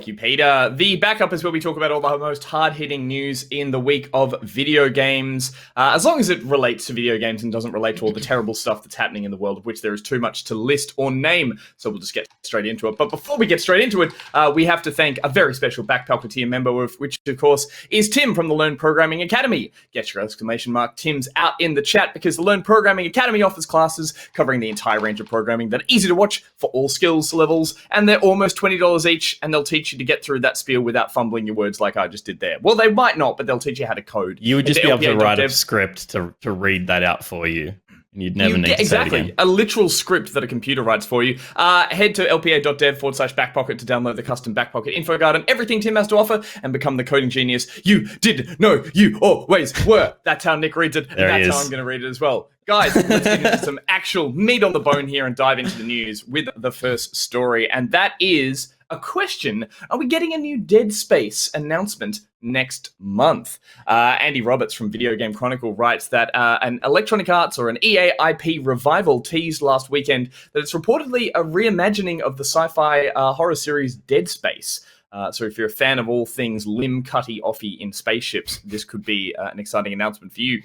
Thank you, Peter. The backup is where we talk about all the most hard-hitting news in the week of video games, as long as it relates to video games and doesn't relate to all the terrible stuff that's happening in the world, of which there is too much to list or name. So we'll just get straight into it. But before we get straight into it, we have to thank a very special Back Pocketeer member, which, of course, is Tim from the Learn Programming Academy. Get your exclamation mark Tim's out in the chat, because the Learn Programming Academy offers classes covering the entire range of programming that are easy to watch for all skills levels, and they're almost $20 each, and they'll teach you to get through that spiel without fumbling your words like I just did there. Well, they might not, but they'll teach you how to code. You would just be able to write a script to read that out for you. And you'd never need to say it again. A literal script that a computer writes for you. Head to lpa.dev/backpocket to download the custom Backpocket info guide on everything Tim has to offer and become the coding genius you did know you always were. That's how Nick reads it. And that's how I'm going to read it as well. Guys, let's get into some actual meat on the bone here and dive into the news with the first story. And that is a question. Are we getting a new Dead Space announcement next month? Andy Roberts from Video Game Chronicle writes that an Electronic Arts or an EA IP revival teased last weekend that it's reportedly a reimagining of the sci-fi horror series Dead Space. So if you're a fan of all things limb-cutty-offy in spaceships, this could be an exciting announcement for you.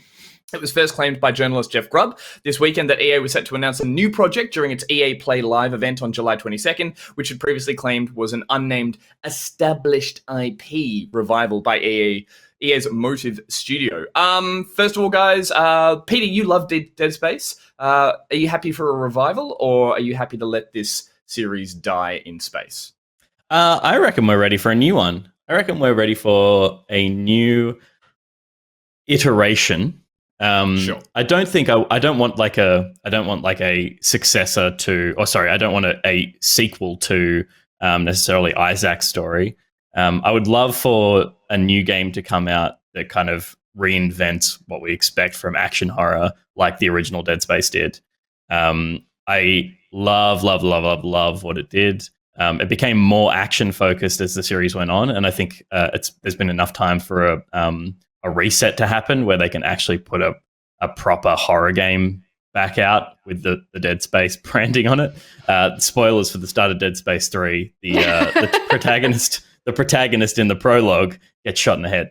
It was first claimed by journalist Jeff Grubb this weekend that EA was set to announce a new project during its EA Play Live event on July 22nd, which it previously claimed was an unnamed established IP revival by EA's Motive Studio. First of all, guys, Peter, you love Dead Space. Are you happy for a revival, or are you happy to let this series die in space? I reckon we're ready for a new one. I reckon we're ready for a new iteration. Sure. I don't want a successor to, I don't want a sequel to necessarily Isaac's story. I would love for a new game to come out that kind of reinvents what we expect from action horror, like the original Dead Space did. I love what it did. It became more action focused as the series went on, and I think there's been enough time for a reset to happen where they can actually put a proper horror game back out with the Dead Space branding on it. Spoilers for the start of Dead Space 3. The protagonist in the prologue gets shot in the head.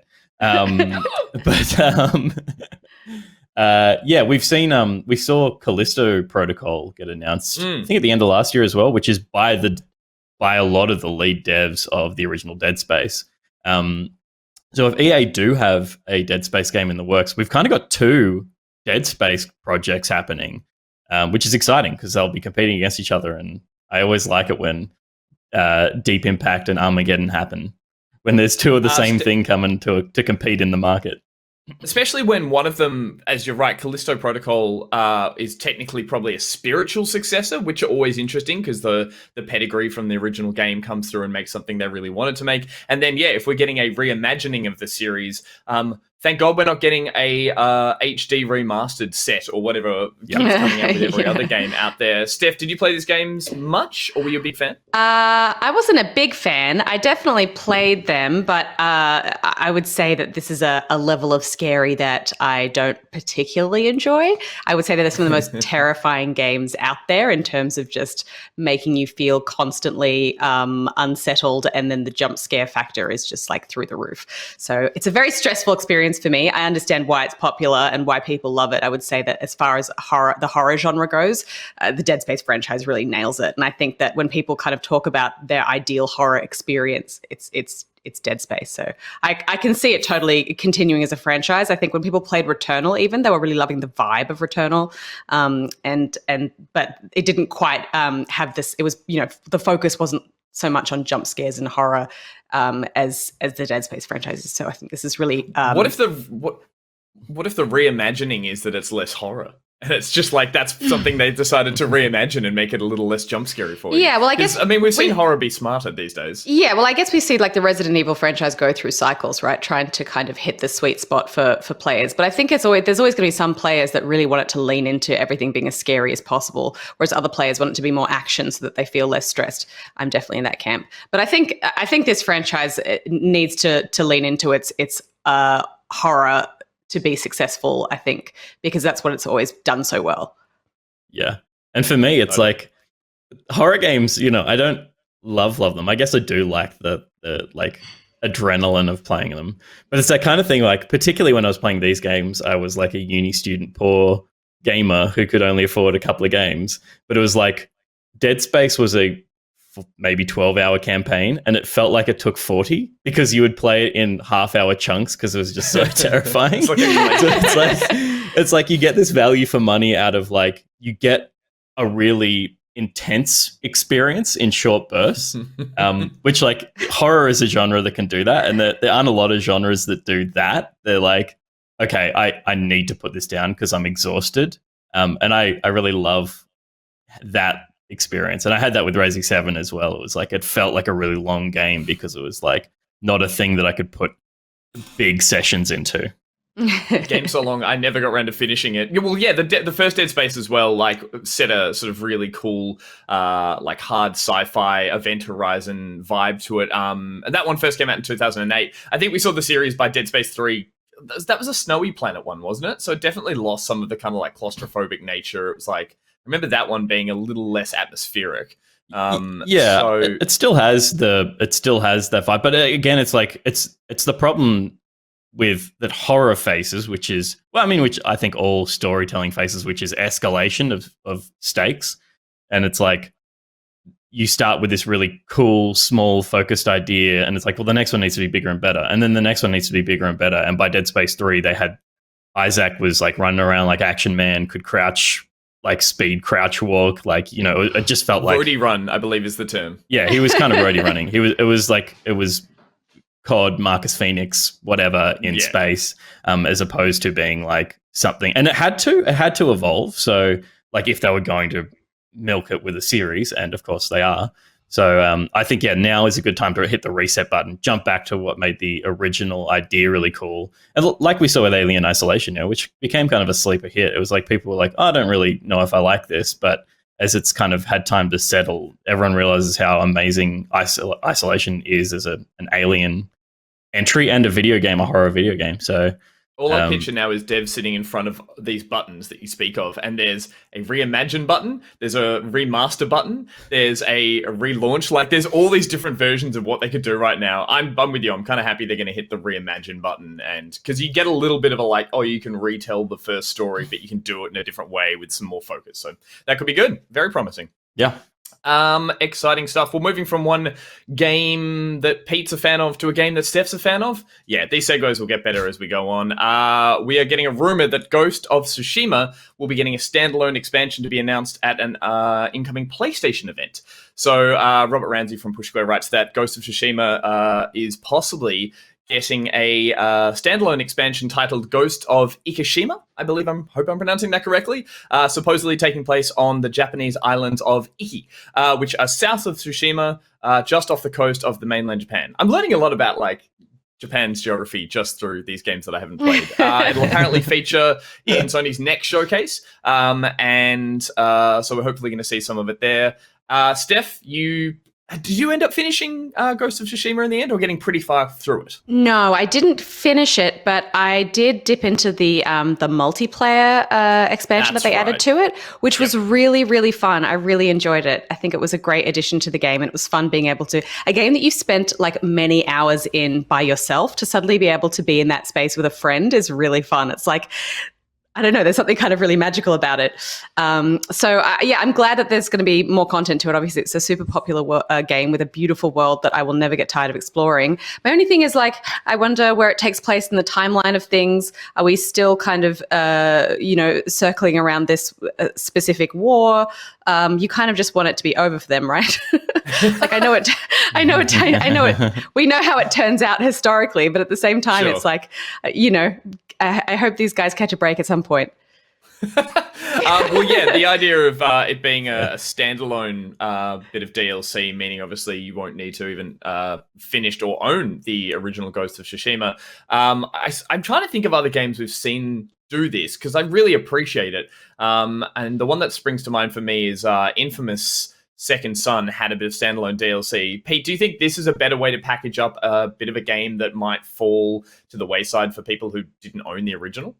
We saw Callisto Protocol get announced, I think at the end of last year as well, which is by a lot of the lead devs of the original Dead Space. So if EA do have a Dead Space game in the works, we've kind of got two Dead Space projects happening, which is exciting because they'll be competing against each other. And I always like it when Deep Impact and Armageddon happen, when there's two of the same thing coming to compete in the market. Especially when one of them, as you're right, Callisto Protocol is technically probably a spiritual successor, which are always interesting because the pedigree from the original game comes through and makes something they really wanted to make. And then, if we're getting a reimagining of the series, thank God we're not getting a HD remastered set or whatever keeps coming out with every other game out there. Steph, did you play these games much, or were you a big fan? I wasn't a big fan. I definitely played them, but I would say that this is a level of scary that I don't particularly enjoy. I would say that they're some of the most terrifying games out there in terms of just making you feel constantly unsettled, and then the jump scare factor is just like through the roof. So it's a very stressful experience for me. I understand why it's popular and why people love it. I would say that as far as the horror genre goes, the Dead Space franchise really nails it. And I think that when people kind of talk about their ideal horror experience, it's Dead Space. So I can see it totally continuing as a franchise. I think when people played Returnal, even, they were really loving the vibe of Returnal, but it didn't quite have this. It was, the focus wasn't so much on jump scares and horror as the Dead Space franchise is. So I think this is really what if the reimagining is that it's less horror? And it's just like that's something they decided to reimagine and make it a little less jump scary for you. Yeah, well, I guess we've seen horror be smarter these days. Yeah, well, I guess we see like the Resident Evil franchise go through cycles, right? Trying to kind of hit the sweet spot for players. But I think there's always going to be some players that really want it to lean into everything being as scary as possible, whereas other players want it to be more action so that they feel less stressed. I'm definitely in that camp. But I think this franchise needs to lean into its horror to be successful, I think, because that's what it's always done so well. Yeah. And for me, it's like horror games, I don't love them. I guess I do like the the like adrenaline of playing them. But it's that kind of thing, like particularly when I was playing these games, I was like a uni student, poor gamer who could only afford a couple of games. But it was like Dead Space was a maybe 12-hour campaign, and it felt like it took 40 because you would play it in half-hour chunks because it was just so terrifying. It's like you get this value for money out of like you get a really intense experience in short bursts, which like horror is a genre that can do that, and there aren't a lot of genres that do that. They're like, okay, I need to put this down because I'm exhausted, and I really love that experience. And I had that with Racing 7 as well. It was like it felt like a really long game because it was like not a thing that I could put big sessions into. Game so long, I never got around to finishing it. Well, yeah, the first Dead Space as well, like set a sort of really cool, like hard sci-fi Event Horizon vibe to it. And that one first came out in 2008. I think we saw the series by Dead Space 3. That was a snowy planet one, wasn't it? So it definitely lost some of the kind of like claustrophobic nature. It was like, I remember that one being a little less atmospheric. Yeah, so it still has that vibe, but again, it's like it's the problem with that horror faces, which I think all storytelling faces, which is escalation of stakes, and it's like you start with this really cool, small, focused idea, and it's like, well, the next one needs to be bigger and better, and then the next one needs to be bigger and better. And by Dead Space 3, they had Isaac was like running around like Action Man, could crouch. Like speed crouch walk, like, you know, it just felt like roadie run, I believe is the term. Yeah, he was kind of roadie running. It was COD, Marcus Phoenix, whatever in space, as opposed to being like something. And it had to evolve. So like if they were going to milk it with a series, and of course they are. So I think, now is a good time to hit the reset button, jump back to what made the original idea really cool. And like we saw with Alien Isolation, which became kind of a sleeper hit. It was like people were like, oh, I don't really know if I like this. But as it's kind of had time to settle, everyone realizes how amazing Isolation is as an alien entry and a horror video game. So all I picture now is Dev sitting in front of these buttons that you speak of, and there's a reimagine button, there's a remaster button, there's a relaunch. Like there's all these different versions of what they could do right now. I'm with you. I'm kind of happy they're going to hit the reimagine button, and because you get a little bit of a like, oh, you can retell the first story, but you can do it in a different way with some more focus. So that could be good. Very promising. Yeah. Exciting stuff. Well, moving from one game that Pete's a fan of to a game that Steph's a fan of. Yeah, these segues will get better as we go on. We are getting a rumor that Ghost of Tsushima will be getting a standalone expansion to be announced at an incoming PlayStation event. So Robert Ramsey from Push Square writes that Ghost of Tsushima is possibly getting a standalone expansion titled Ghost of Ikishima. I hope I'm pronouncing that correctly. Supposedly taking place on the Japanese islands of Iki, which are south of Tsushima, just off the coast of the mainland Japan. I'm learning a lot about like Japan's geography just through these games that I haven't played. It'll apparently feature in Sony's next showcase, and so we're hopefully going to see some of it there. Steph, did you end up finishing Ghost of Tsushima in the end, or getting pretty far through it? No, I didn't finish it, but I did dip into the multiplayer expansion that they added to it, which was really, really fun. I really enjoyed it. I think it was a great addition to the game, and it was fun being able to a game that you spent like many hours in by yourself to suddenly be able to be in that space with a friend is really fun. It's like, I don't know, there's something kind of really magical about it. I'm glad that there's going to be more content to it. Obviously, it's a super popular game with a beautiful world that I will never get tired of exploring. My only thing is, like, I wonder where it takes place in the timeline of things. Are we still kind of, circling around this specific war? You kind of just want it to be over for them, right? Like, I know it. We know how it turns out historically, but at the same time, It's like, I hope these guys catch a break at some point. The idea of it being a standalone bit of DLC, meaning obviously you won't need to even finish or own the original Ghost of Tsushima. I'm trying to think of other games we've seen do this because I really appreciate it. And the one that springs to mind for me is Infamous Second Son had a bit of standalone DLC. Pete, do you think this is a better way to package up a bit of a game that might fall to the wayside for people who didn't own the original?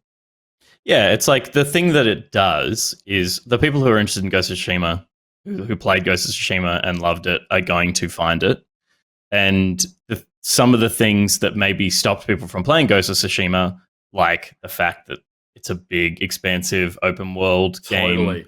Yeah, it's like the thing that it does is the people who are interested in Ghost of Tsushima, who played Ghost of Tsushima and loved it, are going to find it. and some of the things that maybe stopped people from playing Ghost of Tsushima, like the fact that it's a big, expansive open world game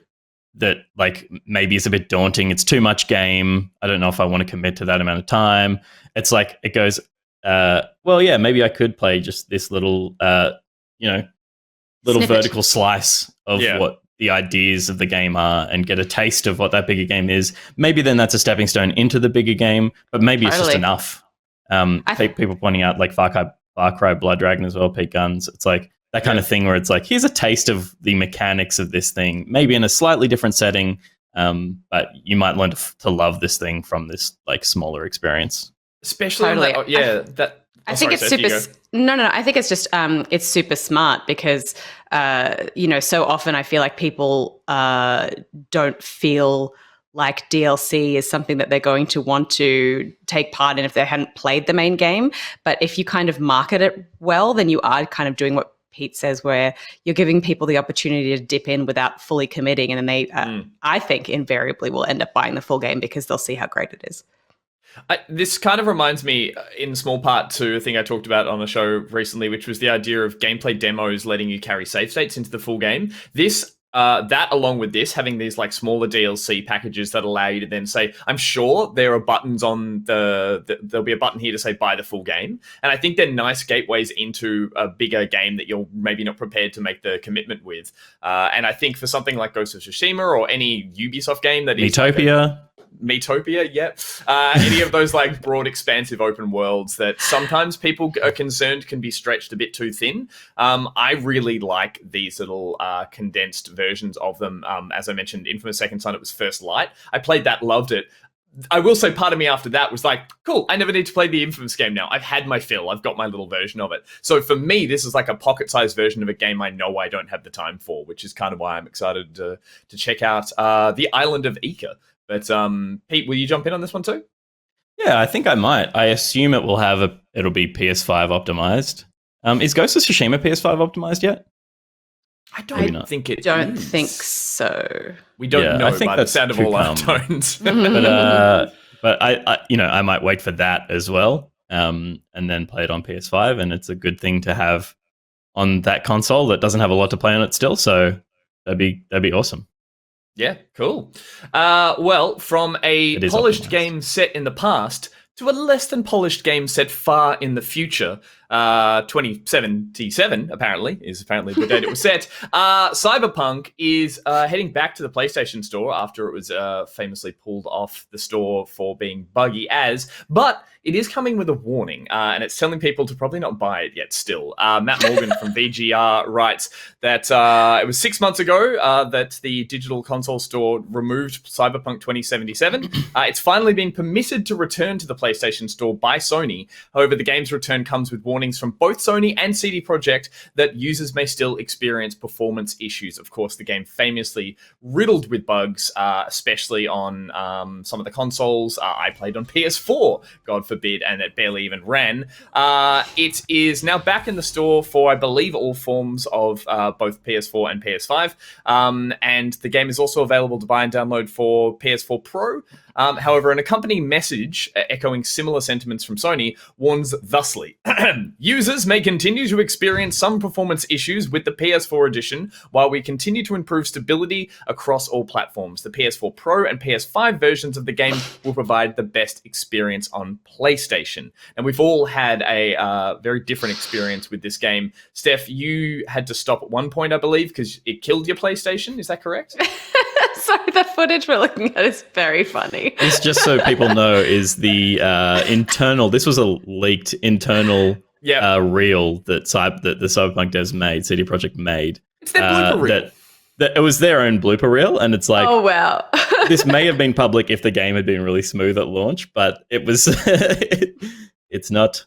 that like maybe is a bit daunting. It's too much game. I don't know if I want to commit to that amount of time. It's like it goes, well, yeah, maybe I could play just this little, little Snippet. vertical slice of what the ideas of the game are and get a taste of what that bigger game is. Maybe then that's a stepping stone into the bigger game, but maybe it's just enough. People pointing out like Far Cry Blood Dragon as well, Peak Guns. It's like that kind of thing where it's like, here's a taste of the mechanics of this thing, maybe in a slightly different setting, but you might learn to love this thing from this like smaller experience. Especially, I think it's super. No. I think it's just it's super smart because so often I feel like people don't feel like DLC is something that they're going to want to take part in if they hadn't played the main game. But if you kind of market it well, then you are kind of doing what Pete says, where you're giving people the opportunity to dip in without fully committing, and then they, I think, invariably will end up buying the full game because they'll see how great it is. This kind of reminds me, in small part, to a thing I talked about on a show recently, which was the idea of gameplay demos letting you carry save states into the full game. That along with this, having these like smaller DLC packages that allow you to then say, I'm sure there are buttons on there'll be a button here to say buy the full game. And I think they're nice gateways into a bigger game that you're maybe not prepared to make the commitment with. And I think for something like Ghost of Tsushima or any Ubisoft game that is Metopia, any of those like broad, expansive open worlds that sometimes people are concerned can be stretched a bit too thin. I really like these little condensed versions of them. As I mentioned, Infamous Second Son, it was First Light. I played that, loved it. I will say part of me after that was like, cool, I never need to play the Infamous game now. I've had my fill. I've got my little version of it. So for me, this is like a pocket-sized version of a game I know I don't have the time for, which is kind of why I'm excited to check out The Island of Ika. But Pete, will you jump in on this one too? Yeah, I think I might. I assume it'll be PS5 optimized. Is Ghost of Tsushima PS5 optimized yet? I don't think it don't is. think so. We don't know I think by the sound of all our tones. but I might wait for that as well, and then play it on PS5. And it's a good thing to have on that console that doesn't have a lot to play on it still. So that'd be awesome. Yeah, cool. Well, from a polished optimized game set in the past to a less than polished game set far in the future, 2077 is apparently the date it was set. Cyberpunk is heading back to the PlayStation Store after it was famously pulled off the store for being buggy but it is coming with a warning, and it's telling people to probably not buy it yet still. Matt Morgan from VGR writes that it was 6 months ago that the digital console store removed Cyberpunk 2077. It's finally been permitted to return to the PlayStation Store by Sony. However, the game's return comes with warnings from both Sony and CD Projekt that users may still experience performance issues. Of course, the game famously riddled with bugs, especially on some of the consoles. I played on PS4, God forbid, and it barely even ran. It is now back in the store for, I believe, all forms of both PS4 and PS5. And the game is also available to buy and download for PS4 Pro. However, an accompanying message echoing similar sentiments from Sony warns thusly. Users may continue to experience some performance issues with the PS4 edition while we continue to improve stability across all platforms. The PS4 Pro and PS5 versions of the game will provide the best experience on PlayStation. And we've all had a very different experience with this game. Steph, you had to stop at one point, I believe, because it killed your PlayStation. Is that correct? Sorry, the footage we're looking at is very funny. This, just so people know, is the internal. This was a leaked internal reel that the Cyberpunk devs made, CD Projekt made. It's their blooper reel. That it was their own blooper reel, and it's like, oh wow. This may have been public if the game had been really smooth at launch, but it was. It's not.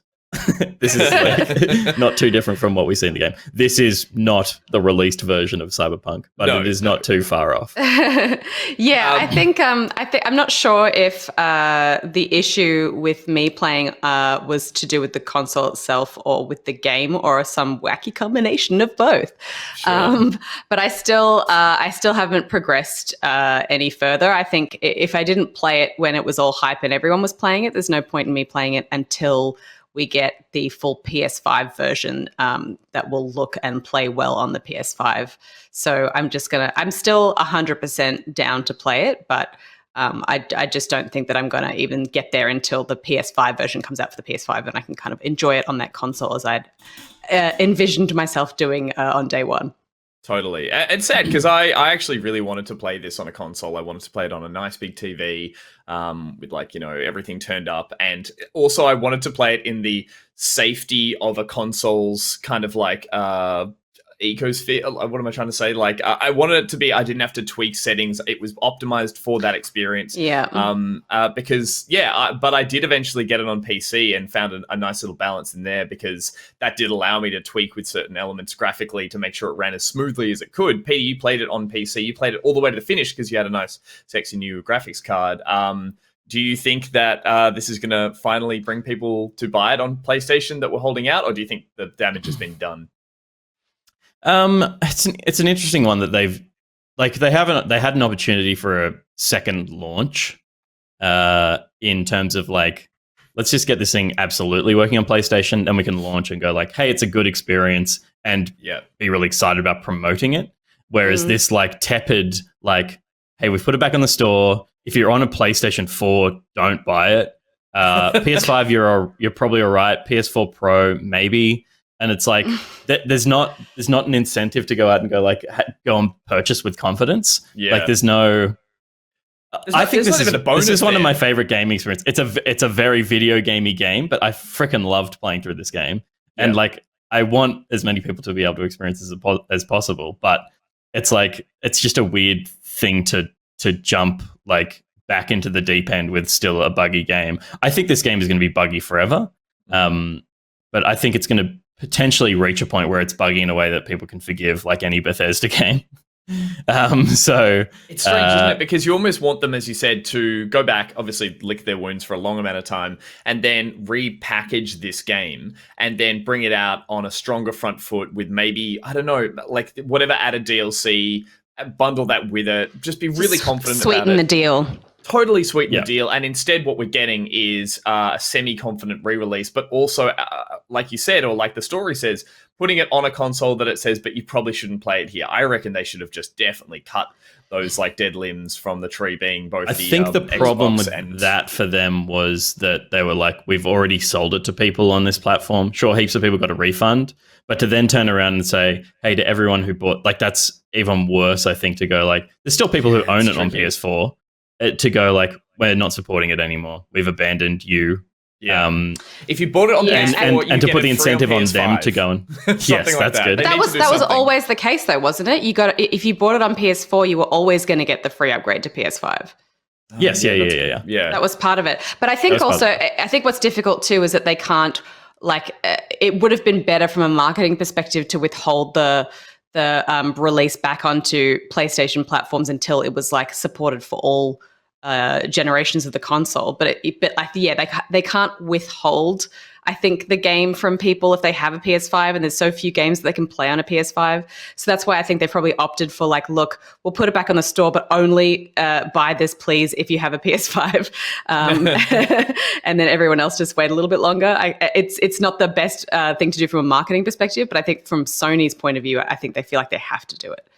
This is like not too different from what we see in the game. This is not the released version of Cyberpunk, but it is not too far off. I think I'm not sure if the issue with me playing was to do with the console itself or with the game or some wacky combination of both. Sure. But I still haven't progressed any further. I think if I didn't play it when it was all hype and everyone was playing it, there's no point in me playing it until we get the full PS5 version that will look and play well on the PS5. So I'm still 100% down to play it, but I just don't think that I'm going to even get there until the PS5 version comes out for the PS5 and I can kind of enjoy it on that console as I'd envisioned myself doing on day one. Totally. It's sad because I actually really wanted to play this on a console. I wanted to play it on a nice big TV with everything turned up. And also I wanted to play it in the safety of a console's kind of like ecosphere. What am I trying to say? Like I wanted it to be, I didn't have to tweak settings. It was optimized for that experience. Yeah. But I did eventually get it on PC and found a nice little balance in there because that did allow me to tweak with certain elements graphically to make sure it ran as smoothly as it could. Peter, you played it on PC. You played it all the way to the finish because you had a nice, sexy new graphics card. Do you think that this is going to finally bring people to buy it on PlayStation that were holding out, or do you think the damage has been done? It's an interesting one that they had an opportunity for a second launch in terms of like, let's just get this thing absolutely working on PlayStation, then we can launch and go like, hey, it's a good experience and be really excited about promoting it. Whereas this like tepid, like, hey, we've put it back on the store. If you're on a PlayStation 4, don't buy it. PS5, you're probably all right. PS4 Pro, maybe. And it's like there's not an incentive to go out and go like go and purchase with confidence. Yeah. Like there's no. I think this is one of my favorite gaming experiences. It's a very video gamey game, but I freaking loved playing through this game. Yeah. And like I want as many people to be able to experience as possible. But it's like it's just a weird thing to jump like back into the deep end with still a buggy game. I think this game is going to be buggy forever. But I think it's going to potentially reach a point where it's buggy in a way that people can forgive, like any Bethesda game. So it's strange, isn't it? Because you almost want them, as you said, to go back, obviously lick their wounds for a long amount of time, and then repackage this game and then bring it out on a stronger front foot with maybe, I don't know, like whatever added DLC, bundle that with it, just be really confident about it. Sweeten the deal. Totally sweeten the deal. And instead what we're getting is a semi-confident re-release, but also, like you said, or like the story says, putting it on a console that it says, but you probably shouldn't play it here. I reckon they should have just definitely cut those like dead limbs from the tree being both I think the problem with that for them was that they were like, we've already sold it to people on this platform. Sure, heaps of people got a refund, but to then turn around and say, hey, to everyone who bought, like that's even worse, I think, to go like, there's still people who own it on PS4. To go like, we're not supporting it anymore. We've abandoned you. Yeah. If you bought it on PS4, and to put the incentive on them to go and yes, that's good. That was always the case, though, wasn't it? If you bought it on PS4, you were always going to get the free upgrade to PS5. Yes, yeah. That was part of it. But I think also, I think what's difficult too is that they can't like. It would have been better from a marketing perspective to withhold the release back onto PlayStation platforms until it was like supported for all generations of the console. But they can't withhold, I think, the game from people if they have a PS5, and there's so few games that they can play on a PS5. So that's why I think they probably opted for like, look, we'll put it back on the store, but only buy this, please, if you have a PS5. And then everyone else just wait a little bit longer. It's not the best thing to do from a marketing perspective, but I think from Sony's point of view, I think they feel like they have to do it.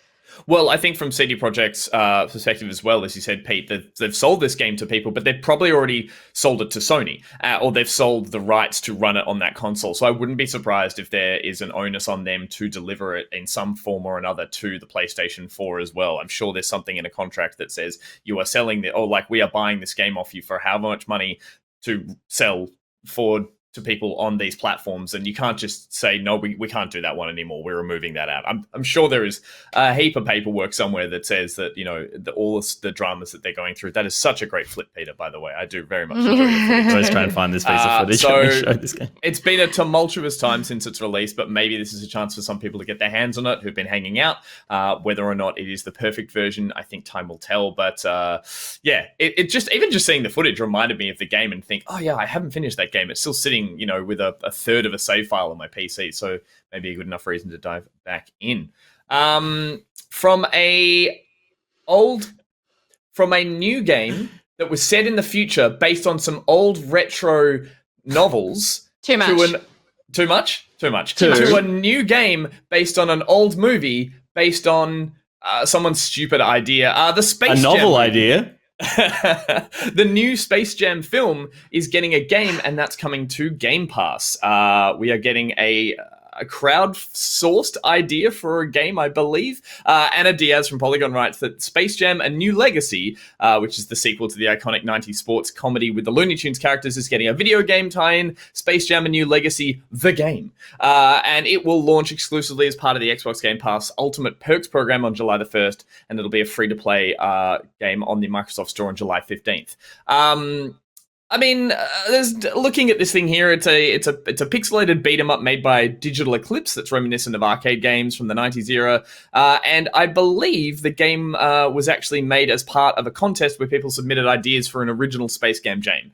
Well, I think from CD Projekt's perspective as well, as you said, Pete, that they've sold this game to people, but they've probably already sold it to Sony, or they've sold the rights to run it on that console. So I wouldn't be surprised if there is an onus on them to deliver it in some form or another to the PlayStation 4 as well. I'm sure there's something in a contract that says you are selling we are buying this game off you for however much money to sell for to people on these platforms, and you can't just say no, we can't do that one anymore, we're removing that out. I'm sure there is a heap of paperwork somewhere that says that, you know, all the dramas that they're going through. That is such a great flip, Peter, by the way. I do very much enjoy your footage. I always try and find this piece of footage so when we show this game. It's been a tumultuous time since its release, but maybe this is a chance for some people to get their hands on it who've been hanging out. Whether or not it is the perfect version, I think time will tell. But it just, even just seeing the footage reminded me of the game, and think, oh yeah, I haven't finished that game. It's still sitting, you know, with a third of a save file on my PC, so maybe a good enough reason to dive back in. From a new game that was set in the future based on some old retro novels. Too much. Too much. To a new game based on an old movie based on someone's stupid idea. The Space Jam novel movie. idea. The new Space Jam film is getting a game, and that's coming to Game Pass. We are getting a crowd-sourced idea for a game, I believe. Anna Diaz from Polygon writes that Space Jam: A New Legacy, which is the sequel to the iconic 90s sports comedy with the Looney Tunes characters, is getting a video game tie-in, Space Jam: A New Legacy, the game. And it will launch exclusively as part of the Xbox Game Pass Ultimate Perks program on July the 1st, and it'll be a free-to-play game on the Microsoft Store on July 15th. I mean, looking at this thing here, it's a pixelated beat 'em up made by Digital Eclipse that's reminiscent of arcade games from the 90s era. And I believe the game was actually made as part of a contest where people submitted ideas for an original Space Jam game.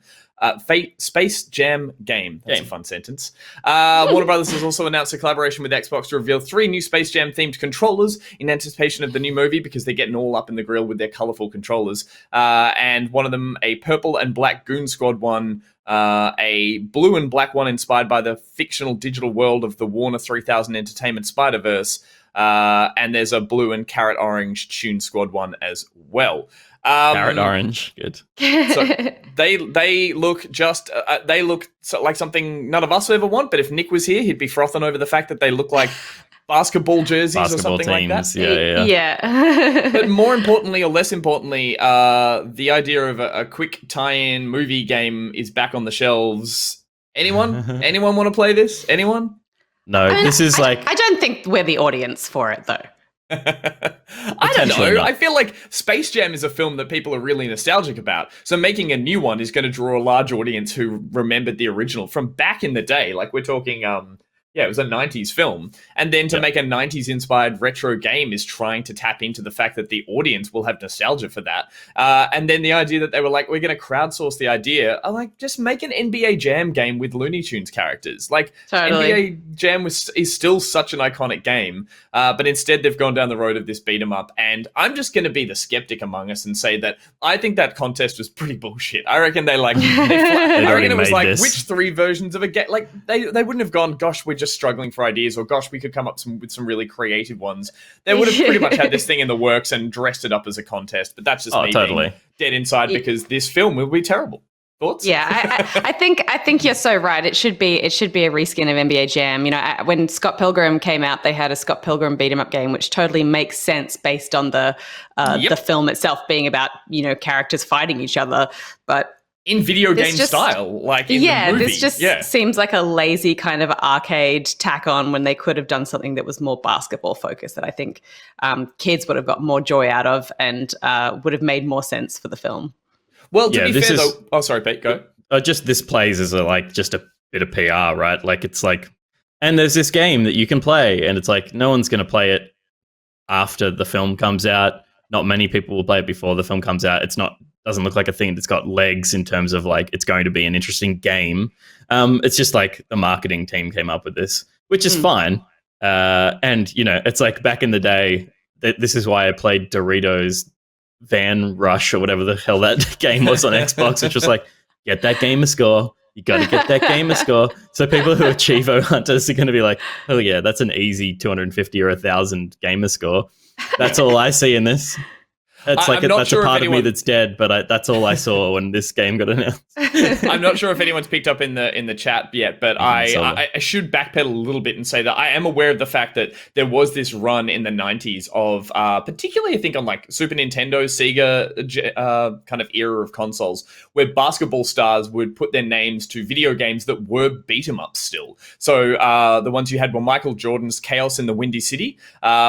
Space Jam game. That's a fun sentence. Warner Brothers has also announced a collaboration with Xbox to reveal 3 new Space Jam themed controllers in anticipation of the new movie, because they're getting all up in the grill with their colorful controllers. And one of them, a purple and black Goon Squad one, a blue and black one inspired by the fictional digital world of the Warner 3000 Entertainment Spider-Verse. And there's a blue and carrot orange Tune Squad one as well. Carrot orange, good. So they look like something none of us would ever want. But if Nick was here, he'd be frothing over the fact that they look like basketball jerseys or something like that. Yeah. But more importantly, or less importantly, the idea of a quick tie-in movie game is back on the shelves. Anyone want to play this? Anyone? No, this is I don't think we're the audience for it, though. I don't know. Not. I feel like Space Jam is a film that people are really nostalgic about. So making a new one is going to draw a large audience who remembered the original from back in the day. Like, we're talking, it was a 90s film. And then to make a 90s inspired retro game is trying to tap into the fact that the audience will have nostalgia for that. And then the idea that they were like, we're going to crowdsource the idea. I'm like, just make an NBA Jam game with Looney Tunes characters. Like, totally. NBA Jam is still such an iconic game. But instead they've gone down the road of this beat 'em up. And I'm just going to be the skeptic among us and say that I think that contest was pretty bullshit. I reckon I reckon it was like, which 3 versions of a game? Like, they wouldn't have gone, gosh, we're just struggling for ideas, or gosh, we could come up with some really creative ones. They would have pretty much had this thing in the works and dressed it up as a contest. But that's just me being dead inside because this film will be terrible. Thoughts? Yeah, I think you're so right. It should be a reskin of NBA Jam. You know, when Scott Pilgrim came out, they had a Scott Pilgrim beat 'em up game, which totally makes sense based on the film itself being about, you know, characters fighting each other, but in video game style, like in the movie. This just seems like a lazy kind of arcade tack on when they could have done something that was more basketball focused, that I think kids would have got more joy out of and would have made more sense for the film. Well, to be fair, though... Oh, sorry, Pete, go. Just this plays as just a bit of PR, right? Like, it's like... And there's this game that you can play, and it's like, no one's going to play it after the film comes out. Not many people will play it before the film comes out. Doesn't look like a thing that's got legs in terms of, like, it's going to be an interesting game. It's just like the marketing team came up with this, which is fine. And, you know, it's like back in the day, this is why I played Doritos Van Rush or whatever the hell that game was on Xbox, which was like, get that gamer score. You got to get that gamer score. So people who are Chivo hunters are going to be like, oh yeah, that's an easy 250 or 1,000 gamer score. That's all I see in this. It's I'm not that's sure a part if of me that's dead, but that's all I saw when this game got announced. I'm not sure if anyone's picked up in the chat yet, but I should backpedal a little bit and say that I am aware of the fact that there was this run in the 90s of, particularly I think on like Super Nintendo, Sega kind of era of consoles, where basketball stars would put their names to video games that were beat 'em ups still. So the ones you had were Michael Jordan's Chaos in the Windy City,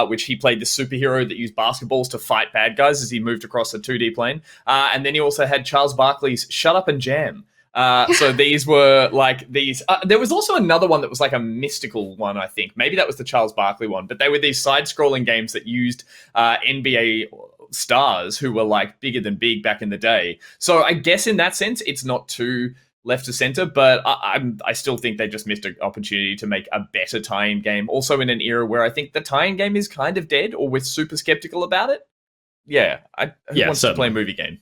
which he played the superhero that used basketballs to fight bad guys as he moved across a 2D plane. And then you also had Charles Barkley's Shut Up and Jam. So these were like these. There was also another one that was like a mystical one, I think. Maybe that was the Charles Barkley one. But they were these side-scrolling games that used NBA stars who were like bigger than big back in the day. So I guess in that sense, it's not too left to center, but I still think they just missed an opportunity to make a better tie-in game. Also in an era where I think the tie-in game is kind of dead, or we're super skeptical about it. Yeah, who wants to play a movie game?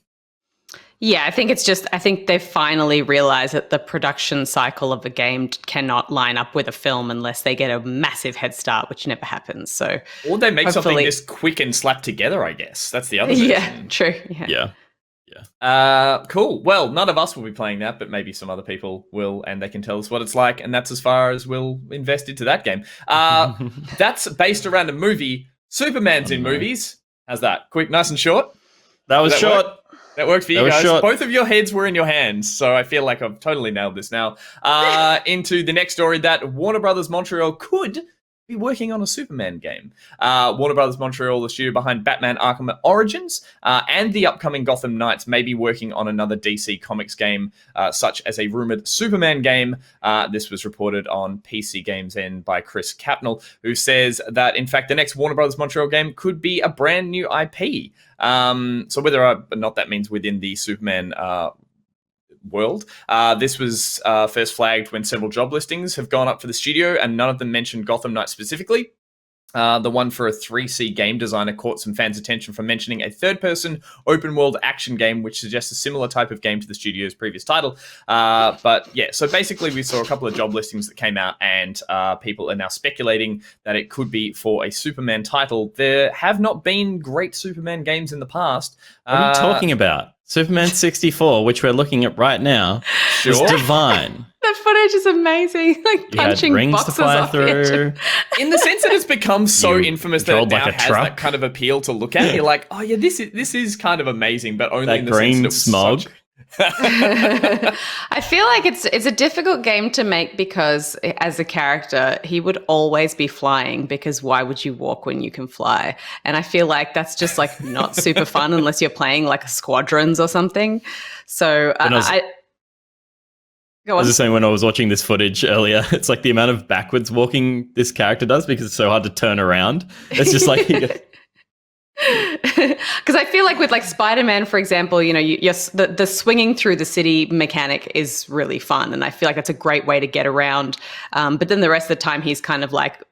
Yeah, I think they finally realized that the production cycle of a game cannot line up with a film unless they get a massive head start, which never happens. So, or they make something this quick and slap together, I guess. That's the other version. Yeah, true. Yeah. Cool. Well, none of us will be playing that, but maybe some other people will, and they can tell us what it's like, and that's as far as we'll invest into that game. That's based around a movie. Superman's in movies. How's that? Quick, nice and short? That was short. That worked for you guys. Both of your heads were in your hands, so I feel like I've totally nailed this now. Into the next story, that Warner Brothers Montreal could be working on a Superman game. Warner Brothers Montreal, the studio behind Batman Arkham Origins, and the upcoming Gotham Knights, may be working on another DC Comics game, such as a rumored Superman game. This was reported on PC Games End by Chris Capnell, who says that, in fact, the next Warner Brothers Montreal game could be a brand new IP. So whether or not that means within the Superman world. This was first flagged when several job listings have gone up for the studio, and none of them mentioned Gotham Knights specifically. The one for a 3C game designer caught some fans' attention for mentioning a third-person open-world action game, which suggests a similar type of game to the studio's previous title. But yeah, so basically we saw a couple of job listings that came out, and people are now speculating that it could be for a Superman title. There have not been great Superman games in the past. What are you talking about? Superman 64, which we're looking at right now, is divine. The footage is amazing. Like punching rings boxes to fly off through. In the sense that it's become so infamous that it now like has that kind of appeal to look at. You're like, oh yeah, this is kind of amazing, but only that in the green sense that it was smog. I feel like it's a difficult game to make because as a character, he would always be flying, because why would you walk when you can fly? And I feel like that's just like not super fun unless you're playing like Squadrons or something. So I was just saying, when I was watching this footage earlier, it's like the amount of backwards walking this character does, because it's so hard to turn around. It's just like... Because I feel like with like Spider-Man, for example, you know, the swinging through the city mechanic is really fun, and I feel like that's a great way to get around. But then the rest of the time, he's kind of like,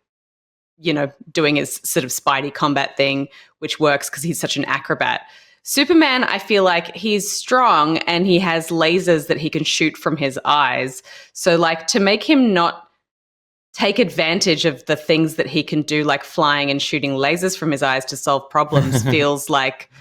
you know, doing his sort of Spidey combat thing, which works because he's such an acrobat. Superman, I feel like he's strong and he has lasers that he can shoot from his eyes. So like to make him not take advantage of the things that he can do, like flying and shooting lasers from his eyes to solve problems, feels like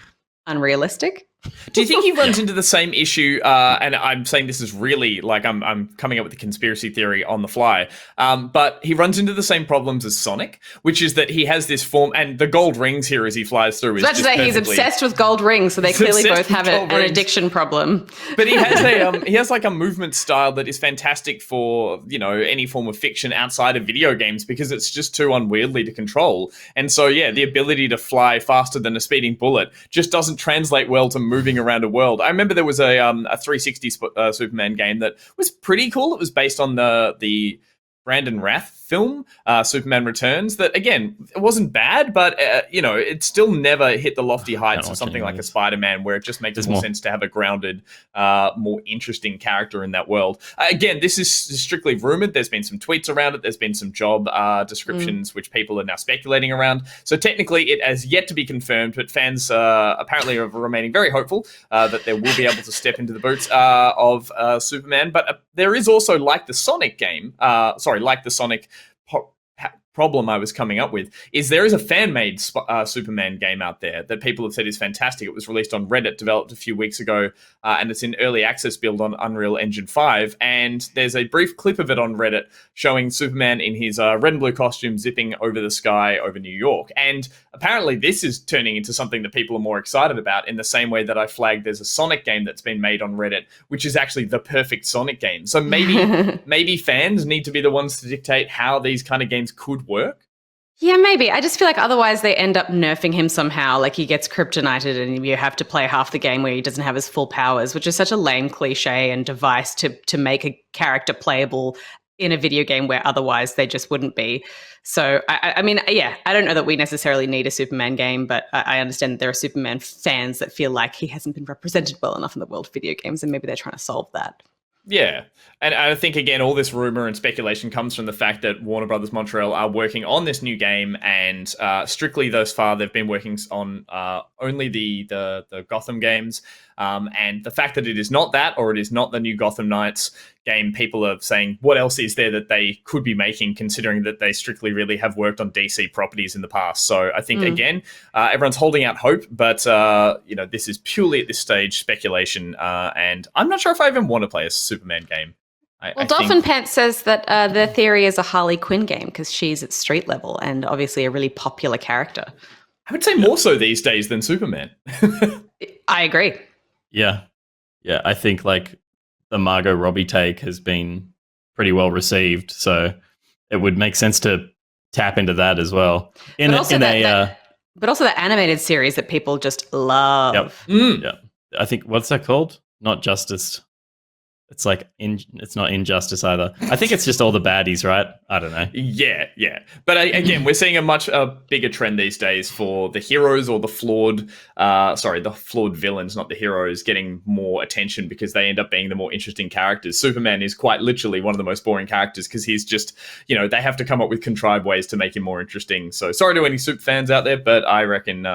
unrealistic. Do you think he runs into the same issue? And I'm saying this is really like I'm coming up with a conspiracy theory on the fly. But he runs into the same problems as Sonic, which is that he has this form, and the gold rings here as he flies through. So that's to say, he's obsessed with gold rings, so they clearly both have an addiction problem. But he has he has like a movement style that is fantastic for, you know, any form of fiction outside of video games, because it's just too unwieldy to control. And so yeah, the ability to fly faster than a speeding bullet just doesn't translate well to moving around a world. I remember there was a 360 Superman game that was pretty cool. It was based on the Brandon Rath film, Superman Returns, that again, it wasn't bad, but you know, it still never hit the lofty heights of something like a Spider-Man, where it just makes more sense to have a grounded, more interesting character in that world. Again, this is strictly rumored. There's been some tweets around it. There's been some job descriptions which people are now speculating around. So technically, it has yet to be confirmed, but fans apparently are remaining very hopeful that they will be able to step into the boots of Superman. But there is also, like the Sonic game, like the Sonic problem I was coming up with is there is a fan-made Superman game out there that people have said is fantastic. It was released on Reddit, developed a few weeks ago, and it's in early access build on Unreal Engine 5. And there's a brief clip of it on Reddit showing Superman in his red and blue costume zipping over the sky over New York. And apparently this is turning into something that people are more excited about, in the same way that I flagged there's a Sonic game that's been made on Reddit, which is actually the perfect Sonic game. So maybe fans need to be the ones to dictate how these kind of games could work. Yeah, maybe. I just feel like otherwise they end up nerfing him somehow. Like he gets kryptonited and you have to play half the game where he doesn't have his full powers, which is such a lame cliche and device to make a character playable in a video game where otherwise they just wouldn't be. So, I mean, yeah, I don't know that we necessarily need a Superman game, but I understand that there are Superman fans that feel like he hasn't been represented well enough in the world of video games, and maybe they're trying to solve that. Yeah. And I think, again, all this rumor and speculation comes from the fact that Warner Brothers Montreal are working on this new game, and strictly thus far they've been working on only the Gotham games. And the fact that it is not that, or it is not the new Gotham Knights game, people are saying, what else is there that they could be making, considering that they strictly really have worked on DC properties in the past? So I think, again, everyone's holding out hope, but, this is purely at this stage speculation. And I'm not sure if I even want to play a Superman game. Dolphin Pants says that their theory is a Harley Quinn game because she's at street level and obviously a really popular character. I would say more so these days than Superman. I agree. Yeah. I think like the Margot Robbie take has been pretty well received, so it would make sense to tap into that as well. But also the animated series that people just love. Yeah. I think, what's that called? Not Justice. It's like it's not Injustice either. I think it's just all the baddies, right? I don't know. Yeah. But again, we're seeing a much bigger trend these days for the heroes or the flawed villains, not the heroes, getting more attention because they end up being the more interesting characters. Superman is quite literally one of the most boring characters because he's just, they have to come up with contrived ways to make him more interesting. So sorry to any Super fans out there, but I reckon,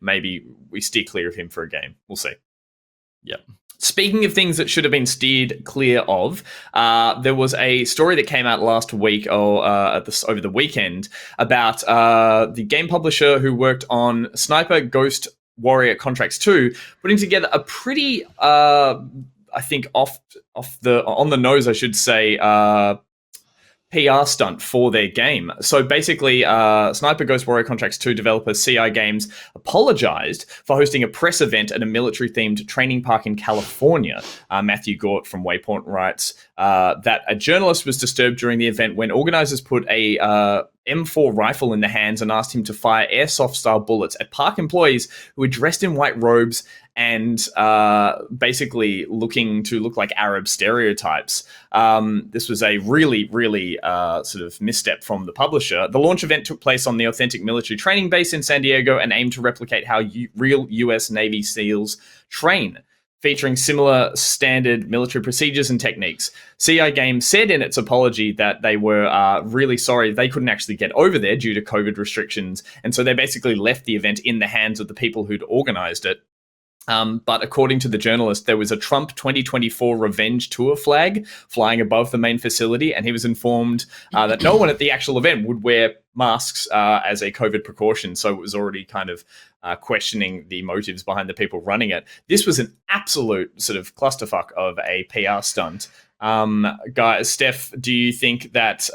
maybe we steer clear of him for a game. We'll see. Yep. Speaking of things that should have been steered clear of, there was a story that came out last week or over the weekend about the game publisher who worked on Sniper Ghost Warrior Contracts 2, putting together a pretty, I think, on the nose, I should say, PR stunt for their game. So basically, Sniper Ghost Warrior Contracts 2 developer CI Games apologized for hosting a press event at a military-themed training park in California. Matthew Gort from Waypoint writes that a journalist was disturbed during the event when organizers put a M4 rifle in the hands and asked him to fire airsoft-style bullets at park employees who were dressed in white robes and basically looking to look like Arab stereotypes. This was a really, really sort of misstep from the publisher. The launch event took place on the authentic military training base in San Diego and aimed to replicate how real US Navy SEALs train, featuring similar standard military procedures and techniques. CI Games said in its apology that they were really sorry they couldn't actually get over there due to COVID restrictions, and so they basically left the event in the hands of the people who'd organized it. But according to the journalist, there was a Trump 2024 revenge tour flag flying above the main facility, and he was informed that no one at the actual event would wear masks as a COVID precaution. So it was already kind of questioning the motives behind the people running it. This was an absolute sort of clusterfuck of a PR stunt. Guys, Steph, do you think that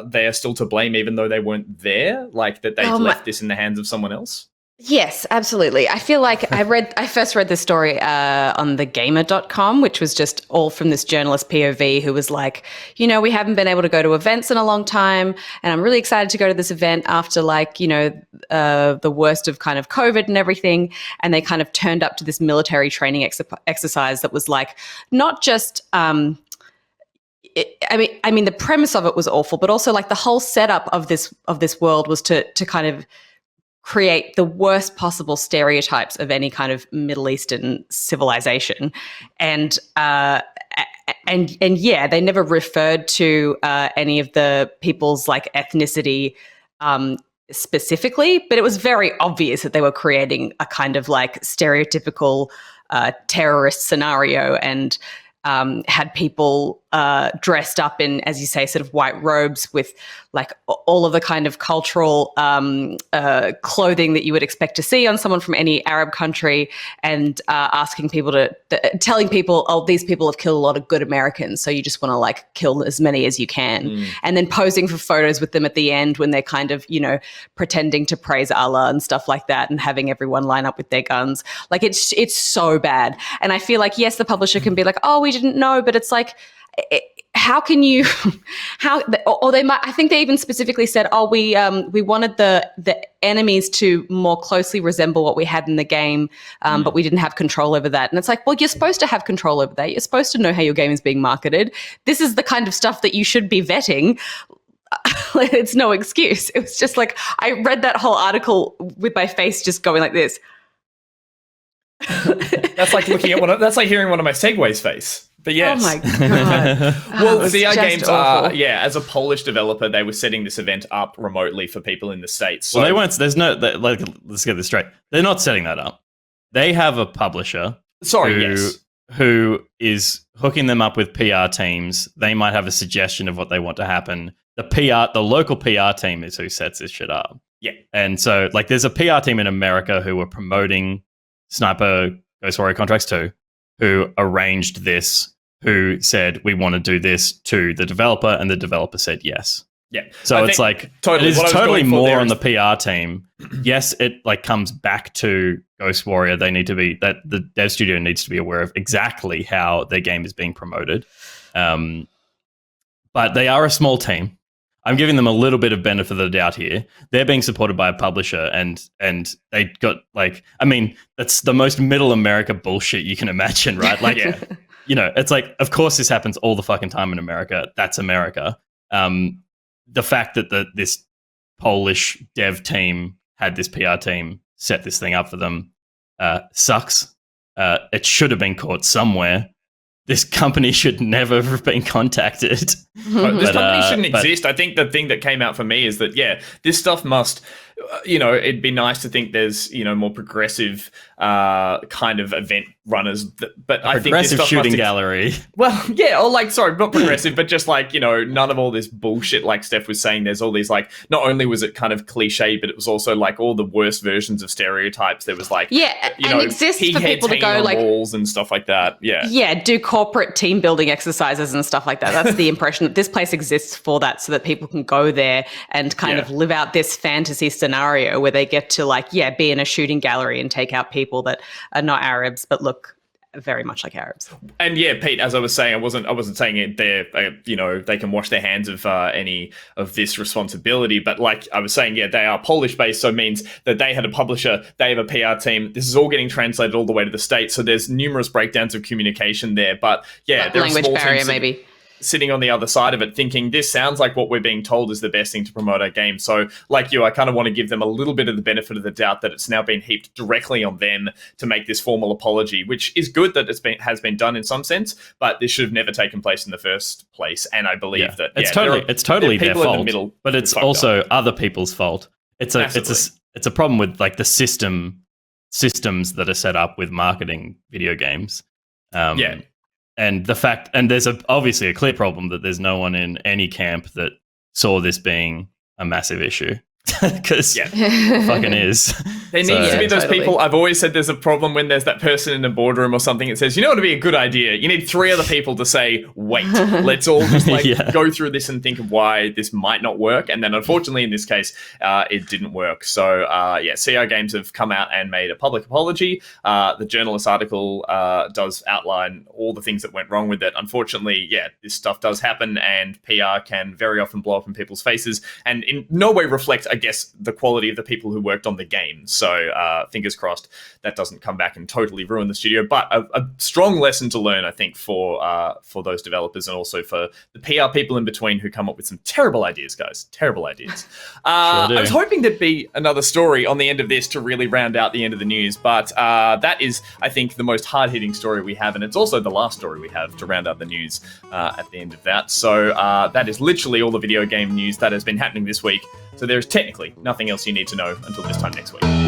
they are still to blame even though they weren't there? Like that they've left this in the hands of someone else? Yes, absolutely. I feel like I first read the story on thegamer.com, which was just all from this journalist POV who was like, we haven't been able to go to events in a long time, and I'm really excited to go to this event after the worst of kind of COVID and everything. And they kind of turned up to this military training exercise that was like not just I mean, the premise of it was awful, but also like the whole setup of this world was to kind of create the worst possible stereotypes of any kind of Middle Eastern civilization. And yeah, they never referred to any of the people's like ethnicity specifically, but it was very obvious that they were creating a kind of like stereotypical terrorist scenario and had people dressed up in, as you say, sort of white robes with like all of the kind of cultural clothing that you would expect to see on someone from any Arab country, and asking people telling people, oh, these people have killed a lot of good Americans, so you just want to like kill as many as you can. And then posing for photos with them at the end when they're kind of, pretending to praise Allah and stuff like that, and having everyone line up with their guns. Like it's so bad. And I feel like, yes, the publisher can be like, oh, we didn't know, but it's like, how can you, or they might, I think they even specifically said, oh, we wanted the enemies to more closely resemble what we had in the game, but we didn't have control over that. And it's like, well, you're supposed to have control over that. You're supposed to know how your game is being marketed. This is the kind of stuff that you should be vetting. It's no excuse. It was just like, I read that whole article with my face just going like this. That's like looking at that's like hearing one of my Segway's face. But yes. Oh my God. Well, CI Games are, as a Polish developer, they were setting this event up remotely for people in the States. So, well, they weren't, let's get this straight. They're not setting that up. They have a publisher who is hooking them up with PR teams. They might have a suggestion of what they want to happen. The local PR team is who sets this shit up. Yeah. And so, like, there's a PR team in America who were promoting Sniper Ghost Warrior Contracts 2, who arranged this, who said, we want to do this to the developer, and the developer said yes. Yeah. So it's like, it is totally more on the PR team. Yes, it like comes back to Ghost Warrior. They need to be, that the dev studio needs to be aware of exactly how their game is being promoted. But they are a small team. I'm giving them a little bit of benefit of the doubt here. They're being supported by a publisher, and they got like, I mean, that's the most middle America bullshit you can imagine, right? Like, it's like, of course this happens all the fucking time in America. That's America. The fact that this Polish dev team had this PR team set this thing up for them sucks. It should have been caught somewhere. This company should never have been contacted. This company shouldn't exist. I think the thing that came out for me is that, this stuff must, it'd be nice to think there's, more progressive kind of event runners. But I think this stuff shooting gallery. Well, not progressive, but just like, none of all this bullshit like Steph was saying. There's all these like, not only was it kind of cliche, but it was also like all the worst versions of stereotypes. There was like, and exists for people to go like walls and stuff like that. Do corporate team building exercises and stuff like that. That's the impression that this place exists for that, so that people can go there and kind of live out this fantasy scenario where they get to like, be in a shooting gallery and take out people that are not Arabs but look very much like Arabs. And Pete, as I was saying, I wasn't saying it there, they can wash their hands of any of this responsibility, but like I was saying, they are Polish based, so it means that they had a publisher, they have a PR team. This is all getting translated all the way to the States, so there's numerous breakdowns of communication there, but there are language small barrier teams maybe. Sitting on the other side of it thinking this sounds like what we're being told is the best thing to promote our game. So like I kind of want to give them a little bit of the benefit of the doubt that it's now been heaped directly on them to make this formal apology, which is good that has been done in some sense, but this should have never taken place in the first place. And I believe that it's totally their fault, but it's also other people's fault. It's a problem with like the systems that are set up with marketing video games. And the fact, and there's obviously a clear problem that there's no one in any camp that saw this being a massive issue. Because it fucking is. There needs to be those people. I've always said there's a problem when there's that person in a boardroom or something that says, what would be a good idea? You need 3 other people to say, wait, let's all just go through this and think of why this might not work. And then unfortunately in this case, it didn't work. So CI Games have come out and made a public apology. The journalist article does outline all the things that went wrong with it. Unfortunately, this stuff does happen, and PR can very often blow up in people's faces and in no way reflect, I guess, the quality of the people who worked on the game. So fingers crossed that doesn't come back and totally ruin the studio. But a strong lesson to learn, I think, for those developers and also for the PR people in between who come up with some terrible ideas, guys. Terrible ideas. I was hoping there'd be another story on the end of this to really round out the end of the news. But that is, I think, the most hard-hitting story we have. And it's also the last story we have to round out the news at the end of that. So that is literally all the video game news that has been happening this week. So there's technically nothing else you need to know until this time next week.